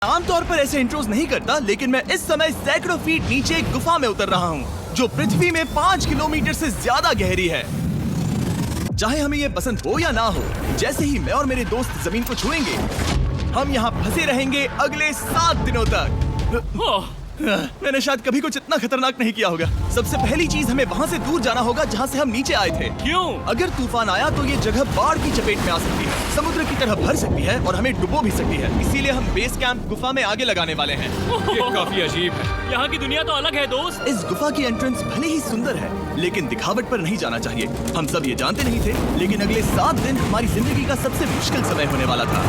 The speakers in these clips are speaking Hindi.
आमतौर पर ऐसे इंट्रोज नहीं करता, लेकिन मैं इस समय सैकड़ों फीट नीचे एक गुफा में उतर रहा हूँ जो पृथ्वी में 5 किलोमीटर से ज्यादा गहरी है। चाहे हमें ये पसंद हो या ना हो, जैसे ही मैं और मेरे दोस्त जमीन को छुएंगे, हम यहाँ फंसे रहेंगे अगले 7 दिनों तक। मैंने शायद कभी कुछ इतना खतरनाक नहीं किया होगा। सबसे पहली चीज हमें वहाँ से दूर जाना होगा जहाँ से हम नीचे आए थे। क्यों? अगर तूफान आया तो ये जगह बाढ़ की चपेट में आ सकती है, समुद्र की तरह भर सकती है और हमें डुबो भी सकती है। इसीलिए हम बेस कैंप गुफा में आगे लगाने वाले हैं। ये काफी अजीब है। यहाँ की दुनिया तो अलग है दोस्त। इस गुफा की एंट्रेंस भले ही सुंदर है, लेकिन दिखावट पर नहीं जाना चाहिए। हम सब ये जानते नहीं थे, लेकिन अगले 7 दिन हमारी जिंदगी का सबसे मुश्किल समय होने वाला था।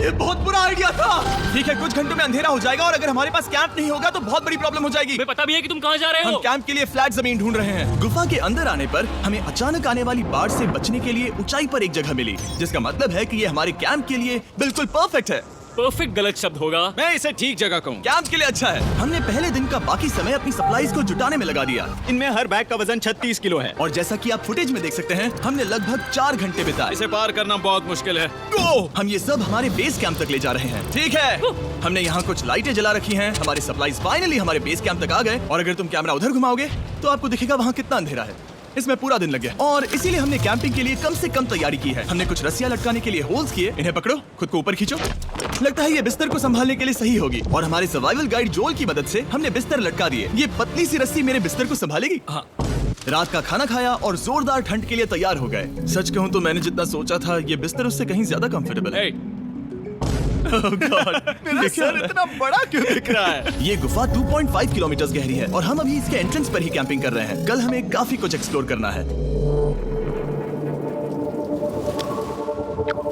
ये बहुत बुरा आइडिया था। ठीक है, कुछ घंटों में अंधेरा हो जाएगा और अगर हमारे पास कैंप नहीं होगा तो बहुत बड़ी प्रॉब्लम हो जाएगी। तुम्हें पता भी है कि तुम कहाँ जा रहे हम हो? कैंप के लिए फ्लैट जमीन ढूंढ रहे हैं। गुफा के अंदर आने पर हमें अचानक आने वाली बाढ़ से बचने के लिए ऊंचाई पर एक जगह मिली, जिसका मतलब है कि ये हमारे कैंप के लिए बिल्कुल परफेक्ट है। परफेक्ट गलत शब्द होगा। मैं इसे ठीक जगह कहूँ। कैंप के लिए अच्छा है। हमने पहले दिन का बाकी समय अपनी सप्लाईज को जुटाने में लगा दिया। इनमें हर बैग का वजन 36 किलो है। और जैसा कि आप फुटेज में देख सकते हैं, हमने लगभग 4 घंटे बिताए। इसे पार करना बहुत मुश्किल है। हम ये सब हमारे बेस कैंप तक ले जा रहे हैं। ठीक है, हमने यहाँ कुछ लाइटें जला रखी हैं। हमारे सप्लाईज फाइनली हमारे बेस कैंप तक आ गए। और अगर तुम कैमरा उधर घुमाओगे तो आपको दिखेगा वहाँ कितना अंधेरा है। इसमें पूरा दिन लग गया और इसीलिए हमने कैंपिंग के लिए कम से कम तैयारी की है। हमने कुछ रस्सियां लटकाने के लिए होल्स किए। इन्हें पकड़ो, खुद को ऊपर खींचो। लगता है ये बिस्तर को संभालने के लिए सही होगी। और हमारे सर्वाइवल गाइड जोल की मदद से हमने बिस्तर लटका दिए। ये पतली सी रस्सी मेरे बिस्तर को संभालेगी। हाँ। रात का खाना खाया और जोरदार ठंड के लिए तैयार हो गए। सच कहूँ तो मैंने जितना सोचा था, ये बिस्तर उससे कहीं ज्यादा कंफर्टेबल है। Oh God, मेरा सर इतना बड़ा क्यों दिख रहा है? ये गुफा 2.5 किलोमीटर गहरी है और हम अभी इसके एंट्रेंस पर ही कैंपिंग कर रहे हैं। कल हमें काफी कुछ एक्सप्लोर करना है।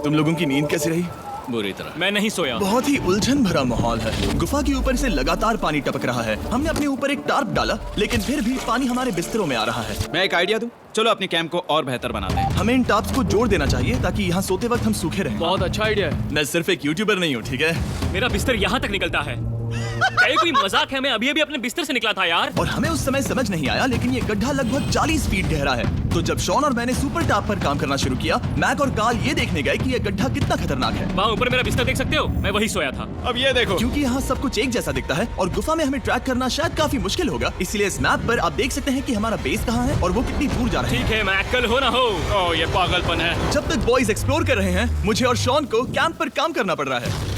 तुम लोगों की नींद कैसी रही? बुरी तरह। मैं नहीं सोया। बहुत ही उलझन भरा माहौल है। गुफा के ऊपर से लगातार पानी टपक रहा है। हमने अपने ऊपर एक टार्प डाला, लेकिन फिर भी पानी हमारे बिस्तरों में आ रहा है। मैं एक आइडिया दूं? चलो अपने कैंप को और बेहतर बनाते हैं। हमें इन टार्प्स को जोड़ देना चाहिए ताकि यहाँ सोते वक्त हम सूखे रहें। बहुत अच्छा आइडिया है। मैं सिर्फ एक यूट्यूबर नहीं हूँ, ठीक है? मेरा बिस्तर यहाँ तक निकलता है। क्या ये कोई मजाक है? मैं अभी अभी अपने बिस्तर से निकला था यार। और हमें उस समय समझ नहीं आया, लेकिन ये गड्ढा लगभग 40 फीट गहरा है। तो जब शॉन और मैंने सुपर टाप पर काम करना शुरू किया, मैक और कार्ल ये देखने गए कि ये गड्ढा कितना खतरनाक है। वहाँ ऊपर मेरा बिस्तर देख सकते हो? मैं वही सोया था। अब ये देखो। क्योंकि यहाँ सब कुछ एक जैसा दिखता है और गुफा में हमें ट्रैक करना शायद काफी मुश्किल होगा, इसलिए इस मैप पर आप देख सकते हैं कि हमारा बेस कहाँ है और वो कितनी दूर जा रहा है। ठीक है, मैं कल हो ना हो। ओह, ये पागलपन है। जब तक बॉयज एक्सप्लोर कर रहे हैं, मुझे और शॉन को कैंप पर काम करना पड़ रहा है।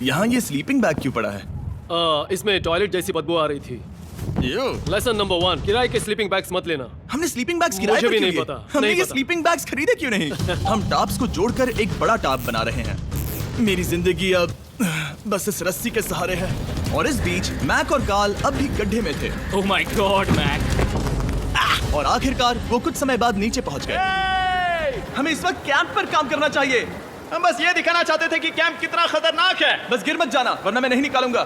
यहाँ ये स्लीपिंग बैग क्यों पड़ा है? इसमें टॉयलेट जैसी बदबू आ रही थी। लेसन नंबर 1, किराए के स्लीपिंग बैग्स मत लेना। हमने स्लीपिंग बैग्स किराए मुझे पर भी क्यों नहीं लिए? पता, हमने नहीं ये पता। स्लीपिंग बैग्स खरीदे क्यों नहीं? हम टाप्स को जोड़कर एक बड़ा टाप बना रहे हैं। मेरी जिंदगी अब बस इस रस्सी के सहारे है। और इस बीच मैक और कार्ल अब भी गड्ढे में थे। Oh my God Mac. और आखिरकार वो कुछ समय बाद नीचे पहुंच गए। हमें इस वक्त कैंप पर काम करना चाहिए। हम बस ये दिखाना चाहते थे कि कैंप कितना खतरनाक है। बस गिर मत जाना, वरना मैं नहीं निकालूंगा।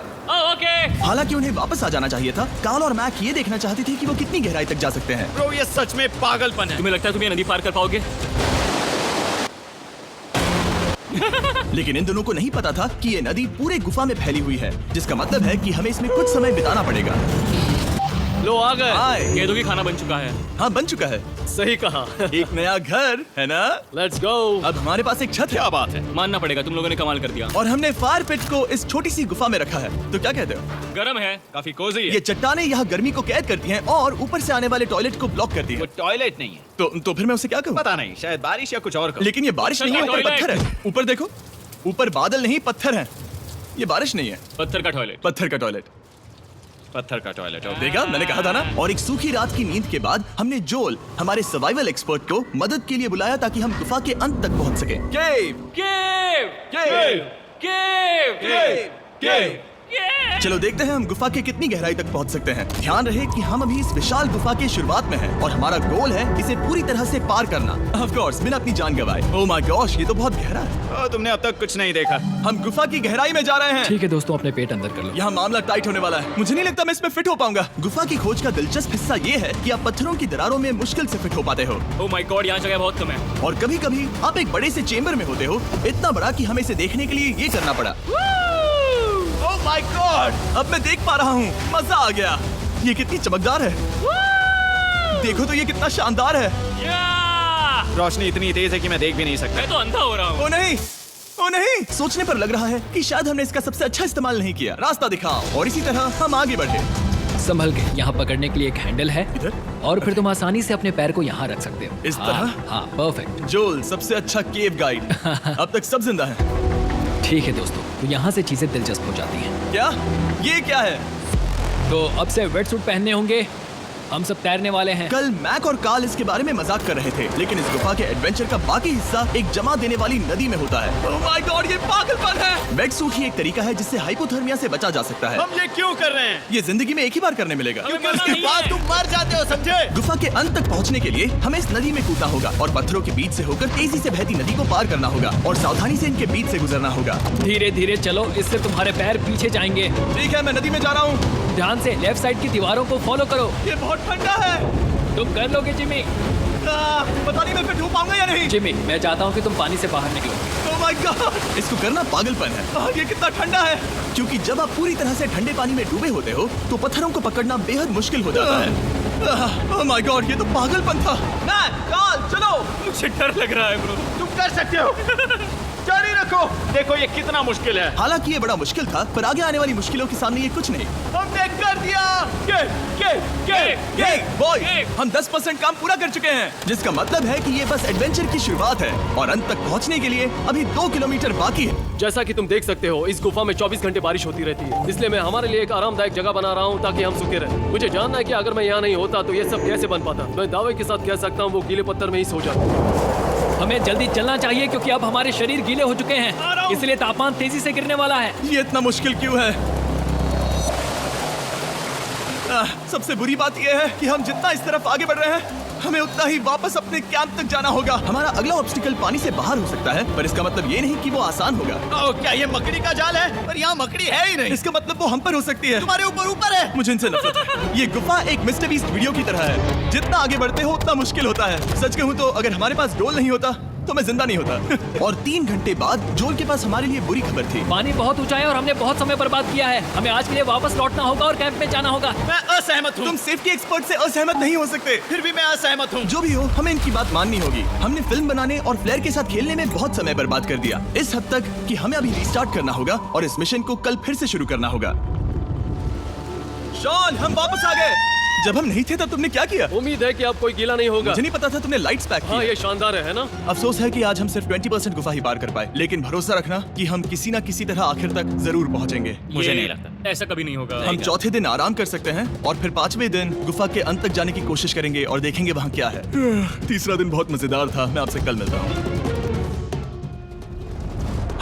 ओके। हालांकि उन्हें वापस आ जाना चाहिए था। कार्ल और मैक ये देखना चाहते थे कि वो कितनी गहराई तक जा सकते हैं। ब्रो, ये सच में पागलपन है। तुम्हें लगता है तुम ये नदी पार कर पाओगे? लेकिन इन दोनों को नहीं पता था कि ये नदी पूरे गुफा में फैली हुई है, जिसका मतलब है कि हमें इसमें कुछ समय बिताना पड़ेगा। लो आ गए। हाय। गेंदों की खाना बन चुका है। हाँ, बन चुका है। सही कहा। एक नया घर है ना? Let's go. अब हमारे पास एक छत है। क्या बात है। मानना पड़ेगा, तुम लोगों ने कमाल कर दिया। और हमने फायर पिट को इस छोटी सी गुफा में रखा है। तो क्या कहते हो? गरम है। काफी कोजी है। ये चट्टानें यहाँ गर्मी को कैद करती हैं और ऊपर से आने वाले टॉयलेट को ब्लॉक करती वो हैं। टॉयलेट नहीं है। तो फिर मैं उसे क्या कहूँ? पता नहीं, शायद बारिश या कुछ और कहो। लेकिन ये बारिश नहीं है, ऊपर टॉयलेट। पत्थर है। ऊपर देखो, ऊपर बादल नहीं पत्थर है। ये बारिश नहीं है, पत्थर का टॉयलेट। पत्थर का टॉयलेट। पत्थर का टॉयलेट। देखा, मैंने कहा था ना। और एक सूखी रात की नींद के बाद हमने जोल, हमारे सर्वाइवल एक्सपर्ट को मदद के लिए बुलाया ताकि हम गुफा के अंत तक पहुंच सके। केव, केव, केव, केव, केव, केव। केव। चलो देखते हैं हम गुफा के कितनी गहराई तक पहुंच सकते हैं। ध्यान रहे कि हम अभी इस विशाल गुफा के शुरुआत में हैं और हमारा गोल है इसे पूरी तरह से पार करना। ऑफ कोर्स, बिना अपनी जान गंवाए। ओह माय गॉश, ये तो बहुत गहरा है। तुमने अब तक कुछ नहीं देखा। हम गुफा की गहराई में जा रहे हैं। ठीक है दोस्तों, अपने पेट अंदर कर लो। यहाँ मामला टाइट होने वाला है। मुझे नहीं लगता मैं इसमें फिट हो पाऊंगा। गुफा की खोज का दिलचस्प हिस्सा ये है कि आप पत्थरों की दरारों में मुश्किल से फिट हो पाते हो। ओह माय गॉड, यहाँ जगह बहुत कम है। और कभी कभी आप एक बड़े से चेम्बर में होते हो, इतना बड़ा कि हमें इसे देखने के लिए ये करना पड़ा। ओह माय गॉड, अब मैं देख पा रहा हूँ। मजा आ गया। ये कितनी चमकदार है। देखो तो ये कितना शानदार है। या! रोशनी इतनी तेज है कि मैं देख भी नहीं सकता। मैं तो अंधा हो रहा हूँ। ओ नहीं, ओ नहीं, सोचने पर लग रहा है कि शायद हमने इसका सबसे अच्छा इस्तेमाल नहीं किया। रास्ता दिखाओ। और इसी तरह हम आगे बढ़े। संभल के। यहाँ पकड़ने के लिए एक हैंडल है इधर? और फिर तुम आसानी से अपने पैर को यहाँ रख सकते हो। इस हाँ, तरह? हाँ, परफेक्ट। जोल सबसे अच्छा केव गाइड। अब तक सब जिंदा हैं। ठीक है दोस्तों, तो यहाँ से चीजें दिलचस्प हो जाती हैं। क्या? ये क्या है? तो अब से वेट सूट पहनने होंगे। हम सब तैरने वाले हैं। कल मैक और कार्ल इसके बारे में मजाक कर रहे थे, लेकिन इस गुफा के एडवेंचर का बाकी हिस्सा एक जमा देने वाली नदी में होता है। ओह माय गॉड, ये पागलपन है। वेट सूट ही एक तरीका है जिससे हाइपोथर्मिया से बचा जा सकता है। हम ये क्यों कर रहे हैं? ये जिंदगी में एक ही बार करने मिलेगा। क्योंकि उसके बाद तुम मर जाते हो, समझे? गुफा के अंत तक पहुंचने के लिए हमें इस नदी में कूदना होगा और पत्थरों के बीच से होकर तेजी से बहती नदी को पार करना होगा और सावधानी से इनके बीच से गुजरना होगा। धीरे धीरे चलो, इससे तुम्हारे पैर पीछे जाएंगे। ठीक है, मैं नदी में जा रहा हूँ। ध्यान से लेफ्ट साइड की दीवारों को फॉलो करो। ये बहुत ठंडा है। तुम कर लोगे जिमी। पता नहीं मैं फिर डूब पाऊंगा या नहीं। जिमी, मैं चाहता हूँ कि तुम पानी से बाहर निकलो। ओह माय गॉड, इसको करना पागलपन है। ये कितना ठंडा है। क्योंकि जब आप पूरी तरह से ठंडे पानी में डूबे होते हो तो पत्थरों को पकड़ना बेहद मुश्किल हो जाता है। ओह माय गॉड, ये तो पागलपन था। चलो, मुझे डर लग रहा है ब्रो। तुम कर सकते हो। जारी रखो। देखो ये कितना मुश्किल है। हालांकि ये बड़ा मुश्किल था, पर आगे आने वाली मुश्किलों के सामने ये कुछ नहीं। हमने कर दिया। बॉय, हम 10% काम पूरा कर चुके हैं, जिसका मतलब है कि ये बस एडवेंचर की शुरुआत है और अंत तक पहुंचने के लिए अभी 2 किलोमीटर बाकी है। जैसा कि तुम देख सकते हो, इस गुफा में 24 घंटे बारिश होती रहती है। इसलिए मैं हमारे लिए एक आरामदायक जगह बना रहा हूँ ताकि हम सूखे रहें। मुझे जानना है कि अगर मैं यहाँ नहीं होता तो ये सब कैसे बन पाता। मैं दावे के साथ कह सकता हूँ वो गीले पत्थर में ही सो जाता। हमें जल्दी चलना चाहिए क्योंकि अब हमारे शरीर गीले हो चुके हैं, इसलिए तापमान तेजी से गिरने वाला है। ये इतना मुश्किल क्यों है? सबसे बुरी बात यह है कि हम जितना इस तरफ आगे बढ़ रहे हैं, हमें उतना ही वापस अपने कैंप तक जाना होगा। हमारा अगला ऑब्स्टिकल पानी से बाहर हो सकता है, पर इसका मतलब ये नहीं कि वो आसान होगा। ओह, क्या ये मकड़ी का जाल है? पर यहाँ मकड़ी है ही नहीं। इसका मतलब वो हम पर हो सकती है। तुम्हारे ऊपर है। मुझे इनसे नफरत है। ये गुफा एक मिस्टर बीस्ट वीडियो की तरह है। जितना आगे बढ़ते हो उतना मुश्किल होता है। सच कहूँ तो अगर हमारे पास डोल नहीं होता तो मैं जिंदा नहीं होता। और 3 घंटे बाद जोल के पास हमारे लिए बुरी खबर थी। पानी बहुत ऊंचा है और हमने बहुत समय बर्बाद किया है। हमें आज के लिए वापस लौटना होगा और कैंप में जाना होगा। मैं असहमत हूँ। तुम सेफ्टी एक्सपर्ट से असहमत नहीं हो सकते। फिर भी मैं असहमत हूँ। जो भी हो, हमें इनकी बात माननी होगी। हमने फिल्म बनाने और फ्लेयर के साथ खेलने में बहुत समय बर्बाद कर दिया, इस हद तक कि हमें अभी रिस्टार्ट करना होगा और इस मिशन को कल फिर से शुरू करना होगा। शॉन, हम वापस आ गए। जब हम नहीं थे तब तुमने क्या किया? उम्मीद है कि अब कोई गीला नहीं होगा। मुझे नहीं पता था तुमने लाइट्स पैक हाँ, की। ये शानदार है ना? अफसोस है कि आज हम सिर्फ 20% गुफा ही पार कर पाए, लेकिन भरोसा रखना कि हम किसी न किसी तरह आखिर तक जरूर पहुंचेंगे। मुझे नहीं लगता। ऐसा कभी नहीं होगा। हम चौथे दिन आराम कर सकते हैं और फिर 5वें दिन गुफा के अंत तक जाने की कोशिश करेंगे और देखेंगे वहाँ क्या है। तीसरा दिन बहुत मजेदार था। मैं आपसे कल मिलता हूँ।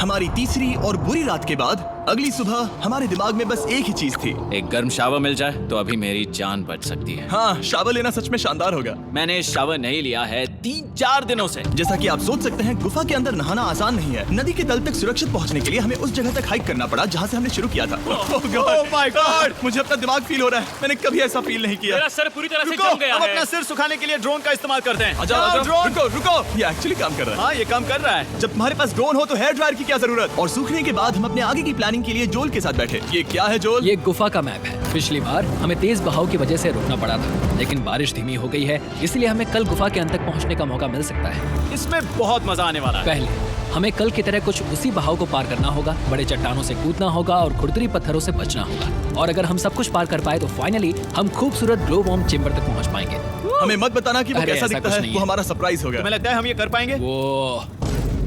हमारी तीसरी और बुरी रात के बाद अगली सुबह हमारे दिमाग में बस एक ही चीज थी। एक गर्म शावर मिल जाए तो अभी मेरी जान बच सकती है। हाँ, शावर लेना सच में शानदार होगा। मैंने शावर नहीं लिया है 3-4 दिनों से। जैसा कि आप सोच सकते हैं, गुफा के अंदर नहाना आसान नहीं है। नदी के तल तक सुरक्षित पहुंचने के लिए हमें उस जगह तक हाइक करना पड़ा जहां से हमने शुरू किया था। Oh my God! मुझे अपना दिमाग फील हो रहा है। मैंने कभी ऐसा फील नहीं किया। मेरा सर पूरी तरह से रुको, जम गया हम है। अपना सिर सुखाने के लिए ड्रोन का इस्तेमाल करते हैं। जाओ, ड्रोन। रुको, ये एक्चुअली काम कर रहा है। हाँ, ये काम कर रहा है। जब तुम्हारे पास ड्रोन हो तो हेयर ड्रायर की क्या जरूरत? और सूखने के बाद हम अपने आगे की प्लानिंग के लिए जोल के साथ बैठे। ये क्या है जोल? ये गुफा का मैप है। पिछली बार हमें तेज बहाव की वजह से रुकना पड़ा था, लेकिन बारिश धीमी हो गई है, इसलिए हमें कल गुफा के अंत तक पहुंचने का मौका मिल सकता है। इसमें बहुत मजा आने वाला है। पहले हमें कल की तरह कुछ उसी बहाव को पार करना होगा, बड़े चट्टानों से कूदना होगा और खुरदरी पत्थरों से बचना होगा। और अगर हम सब कुछ पार कर पाए तो फाइनली हम खूबसूरत ग्लो वार्म चेंबर तक पहुंच पाएंगे। हमें मत बताना कि वो अरे, कैसा ऐसा दिखता कुछ है। नहीं वो है। हमारा सरप्राइज होगा। तुम्हें लगता है हम ये कर पाएंगे? वो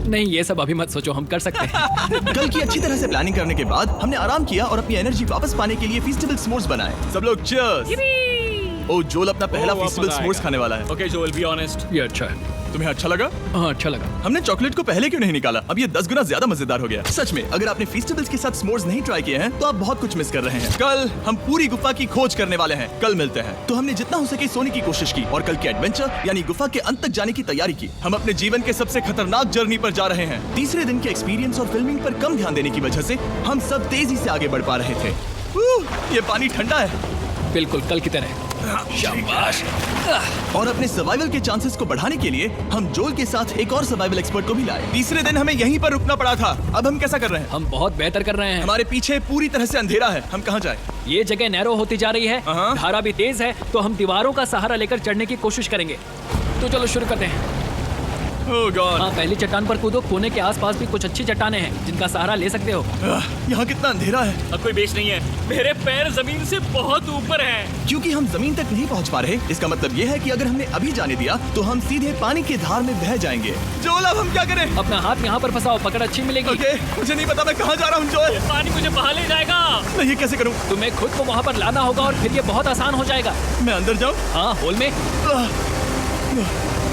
नहीं, ये सब अभी मत सोचो, हम कर सकते हैं। कल की अच्छी तरह से प्लानिंग करने के बाद हमने आराम किया और अपनी एनर्जी वापस पाने के लिए फीस्टेबल स्मोर्स बनाए। सब लोग चीयर्स। ओ, जोल अपना पहला अब फीस्टेबल मजा स्मोर्स आएगा। खाने वाला है। ओके जोल, बी ऑनेस्ट। ये अच्छा है। तुम्हें अच्छा लगा? हाँ, अच्छा लगा। हमने चॉकलेट को पहले क्यों नहीं निकाला? अब ये 10 गुना ज्यादा मजेदार हो गया। सच में, अगर आपने फीस्टेबल्स के साथ स्मोर्स नहीं ट्राई किए हैं तो आप बहुत कुछ मिस कर रहे हैं। कल हम पूरी गुफा की खोज करने वाले हैं। कल मिलते हैं। तो हमने जितना हो सके सोने की कोशिश की और कल के एडवेंचर यानी गुफा के अंत तक जाने की तैयारी की। हम अपने जीवन के सबसे खतरनाक जर्नी पर जा रहे हैं। तीसरे दिन के एक्सपीरियंस और फिल्मिंग पर कम ध्यान देने की वजह से हम सब तेजी से आगे बढ़ पा रहे थे। ये पानी ठंडा है। बिल्कुल कल की तरह। शाबाश। और अपने सर्वाइवल के चांसेस को बढ़ाने के लिए हम जोल के साथ एक और सर्वाइवल एक्सपर्ट को भी लाए। तीसरे दिन हमें यहीं पर रुकना पड़ा था। अब हम कैसा कर रहे हैं? हम बहुत बेहतर कर रहे हैं। हमारे पीछे पूरी तरह से अंधेरा है। हम कहाँ जाए? ये जगह नैरो होती जा रही है, हाँ। धारा भी तेज है, तो हम दीवारों का सहारा लेकर चढ़ने की कोशिश करेंगे। तो चलो शुरू करते हैं। ओह गॉड। हाँ, पहली चट्टान पर कूदो। कोने के आसपास भी कुछ अच्छी चट्टानें हैं जिनका सहारा ले सकते हो। यहाँ कितना अंधेरा है। अब कोई बेस नहीं है, मेरे पैर जमीन से बहुत ऊपर हैं। क्योंकि हम जमीन तक नहीं पहुँच पा रहे, इसका मतलब ये है कि अगर हमने अभी जाने दिया तो हम सीधे पानी की धार में बह जाएंगे। जोल, अब हम क्या करें? अपना हाथ यहाँ पर फंसाओ, पकड़ अच्छी मिलेगी। ओके, मुझे नहीं पता मैं कहाँ जा रहा हूँ जोल। पानी मुझे बहा ले जाएगा। मैं ये कैसे करूँ? तुम्हें खुद को वहाँ पर लाना होगा और फिर ये बहुत आसान हो जाएगा। मैं अंदर जाऊँ? हाँ, होल में।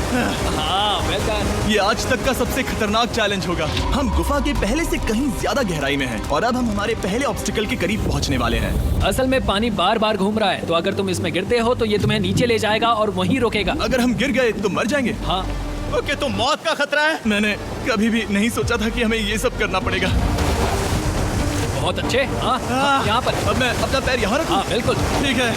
हाँ, वेल डन। ये आज तक का सबसे खतरनाक चैलेंज होगा। हम गुफा के पहले से कहीं ज्यादा गहराई में हैं और अब हम हमारे पहले ऑब्स्टिकल के करीब पहुंचने वाले हैं। असल में पानी बार बार घूम रहा है, तो अगर तुम इसमें गिरते हो तो ये तुम्हें नीचे ले जाएगा और वहीं रोकेगा। अगर हम गिर गए तो मर जाएंगे। हाँ, ओके, तो मौत का खतरा है। मैंने कभी भी नहीं सोचा था कि हमें ये सब करना पड़ेगा। बहुत अच्छे। हाँ, यहाँ पर। अब मैं अपना पैर यहाँ रखूं? हाँ, बिल्कुल। ठीक है।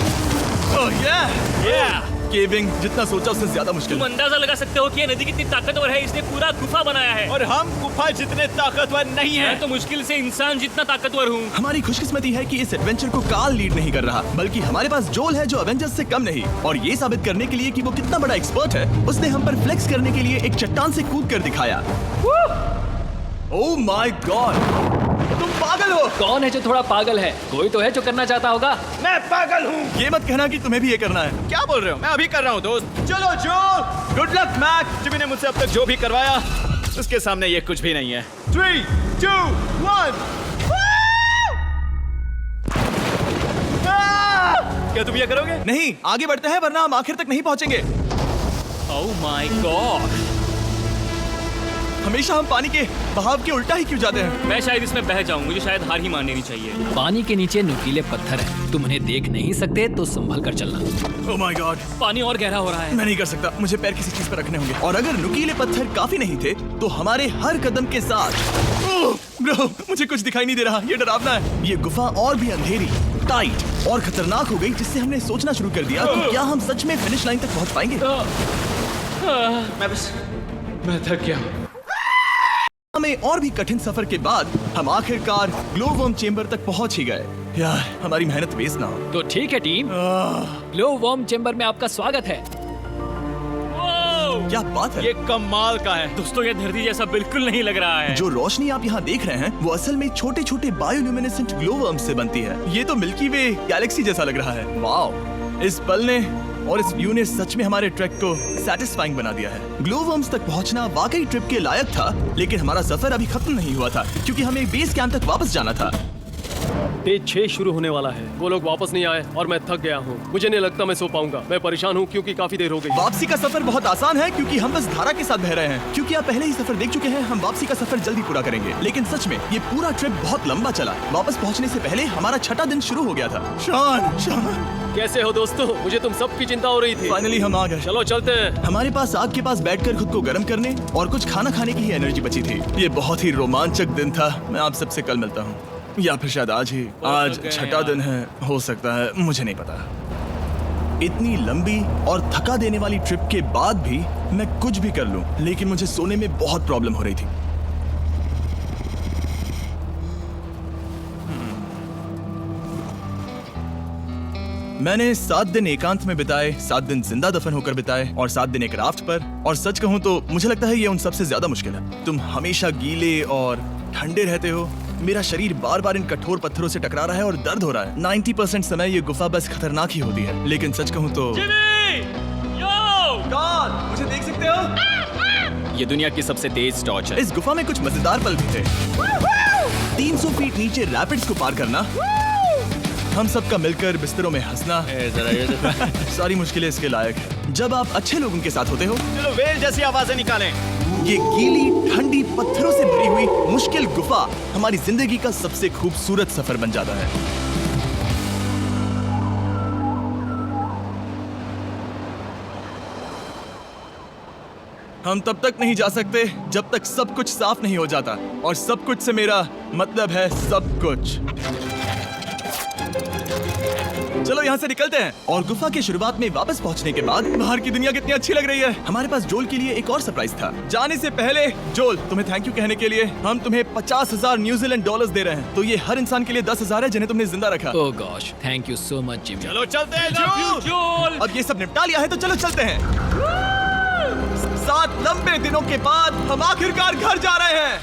ओह yeah! केविंग जितना सोचा उससे ज्यादा मुश्किल तुम है। अंदाजा लगा सकते हो कि ये नदी कितनी ताकतवर है। इसने पूरा गुफा बनाया है और हम गुफा जितने ताकतवर नहीं मैं हैं। तो मुश्किल से इंसान जितना ताकतवर हूँ। हमारी खुशकिस्मती है कि इस एडवेंचर को काल लीड नहीं कर रहा, बल्कि हमारे पास जोल है जो अवेंजर्स से कम नहीं। और ये साबित करने के लिए कि वो कितना बड़ा एक्सपर्ट है, उसने हम पर फ्लेक्स करने के लिए एक चट्टान से कूद कर दिखाया। ओह माय गॉड, तुम पागल हो। कौन है जो थोड़ा पागल है? कोई तो है जो करना चाहता होगा। मैं पागल हूँ। ये मत कहना कि तुम्हें भी ये करना है। क्या बोल रहे हो? मैं अभी कर रहा हूँ दोस्त। चलो जो, गुड लक मैक। जिमी ने मुझसे अब तक जो भी करवाया उसके सामने ये कुछ भी नहीं है। 3, 2, 1। क्या तुम ये करोगे? नहीं, आगे बढ़ते हैं वरना हम आखिर तक नहीं पहुंचेंगे। ओह माय गॉड, हमेशा हम पानी के बहाव के उल्टा ही क्यों जाते हैं? मैं शायद इसमें बह जाऊं। मुझे शायद हार ही मान लेनी चाहिए। पानी के नीचे नुकीले पत्थर हैं। तुम उन्हें देख नहीं सकते तो संभल कर चलना। ओह माय गॉड, पानी और गहरा हो रहा है। मैं नहीं कर सकता। मुझे पैर किसी चीज पर रखने होंगे। और अगर नुकीले पत्थर काफी नहीं थे तो हमारे हर कदम के साथ ब्रो, मुझे कुछ दिखाई नहीं दे रहा। ये डरावना है। ये गुफा और भी अंधेरी, टाइट और खतरनाक हो गई, जिससे हमने सोचना शुरू कर दिया कि क्या हम सच में फिनिश लाइन तक पहुंच पाएंगे। मैं थक गया हूँ। हमें और भी कठिन सफर के बाद हम आखिरकार ग्लोवर्म चेंबर तक पहुंच ही गए। यार, हमारी मेहनत वेस्ट ना हो। तो ठीक है टीम, ग्लो वर्म चेंबर में आपका स्वागत है। Wow! क्या बात है। ये कमाल का है। दोस्तों, ये धरती जैसा बिल्कुल नहीं लग रहा है। जो रोशनी आप यहाँ देख रहे हैं वो असल में छोटे छोटे बायोल्यूमिनेसेंट ग्लोवर्म्स से बनती है। ये तो मिल्की वे गैलेक्सी जैसा लग रहा है। वाओ, इस पल ने और इस व्यू ने सच में हमारे ट्रैक को सेटिस्फाइंग बना दिया है। ग्लोवर्म्स तक पहुंचना वाकई ट्रिप के लायक था, लेकिन हमारा सफर अभी खत्म नहीं हुआ था क्योंकि हमें बेस कैंप तक वापस जाना था। डे 6 शुरू होने वाला है। वो लोग वापस नहीं आए और मैं थक गया हूँ। मुझे नहीं लगता मैं सो पाऊंगा। मैं परेशान हूँ क्योंकि काफी देर हो गई। वापसी का सफर बहुत आसान है क्योंकि हम बस धारा के साथ बह रहे हैं। क्योंकि आप पहले ही सफर देख चुके हैं, हम वापसी का सफर जल्दी पूरा करेंगे। लेकिन सच में ये पूरा ट्रिप बहुत लंबा चला। वापस पहुंचने से पहले हमारा 6वां दिन शुरू हो गया था। शान, कैसे हो दोस्तों? मुझे तुम सबकी चिंता हो रही थी। फाइनली हम आ गए। चलो चलते हैं। हमारे पास आग के पास बैठकर खुद को गर्म करने और कुछ खाना खाने की ही एनर्जी बची थी। ये बहुत ही रोमांचक दिन था। मैं आप सबसे कल मिलता हूँ, या फिर शायद आज ही। आज 6वां दिन है, हो सकता है, मुझे नहीं पता। इतनी लंबी और थका देने वाली ट्रिप के बाद भी मैं कुछ भी कर लूं, लेकिन मुझे सोने में बहुत प्रॉब्लम हो रही थी। मैंने 7 दिन एकांत में बिताए, 7 दिन जिंदा दफन होकर बिताए और 7 दिन एक राफ्ट पर। और सच कहूं तो मुझे लगता है ये उन सबसे ज्यादा मुश्किल है। तुम हमेशा गीले और ठंडे रहते हो। मेरा शरीर बार बार इन कठोर पत्थरों से टकरा रहा है और दर्द हो रहा है। 90% समय ये गुफा बस खतरनाक ही होती है। लेकिन सच कहूं तो गॉड, मुझे देख सकते हो? ये दुनिया की सबसे तेज टॉर्च है। इस गुफा में कुछ मजेदार पल भी थे। 300 फीट नीचे रैपिड्स को पार करना, हम सबका मिलकर बिस्तरों में हंसना, सारी मुश्किलें इसके लायक है जब आप अच्छे लोगों के साथ होते हो। चलो वेल जैसी आवाजें निकालें। ये गीली ठंडी पत्थरों से भरी हुई मुश्किल गुफा हमारी जिंदगी का सबसे खूबसूरत सफर बन जाता है। हम तब तक नहीं जा सकते जब तक सब कुछ साफ नहीं हो जाता। और सब कुछ से मेरा मतलब है सब कुछ। चलो यहाँ से निकलते हैं। और गुफा के शुरुआत में वापस पहुँचने के बाद बाहर की दुनिया कितनी अच्छी लग रही है। हमारे पास जोल के लिए एक और सरप्राइज था। जाने से पहले जोल, तुम्हें थैंक यू कहने के लिए हम तुम्हें 50,000 न्यूजीलैंड डॉलर्स दे रहे हैं। तो ये हर इंसान के लिए 10,000 है जिन्हें तुमने जिंदा रखा। Oh gosh, thank you so much Jimmy. चलो चलते हैं जोल। अब ये सब निपटा लिया है तो चलो चलते हैं। 7 लंबे दिनों के बाद हम आखिरकार घर जा रहे हैं।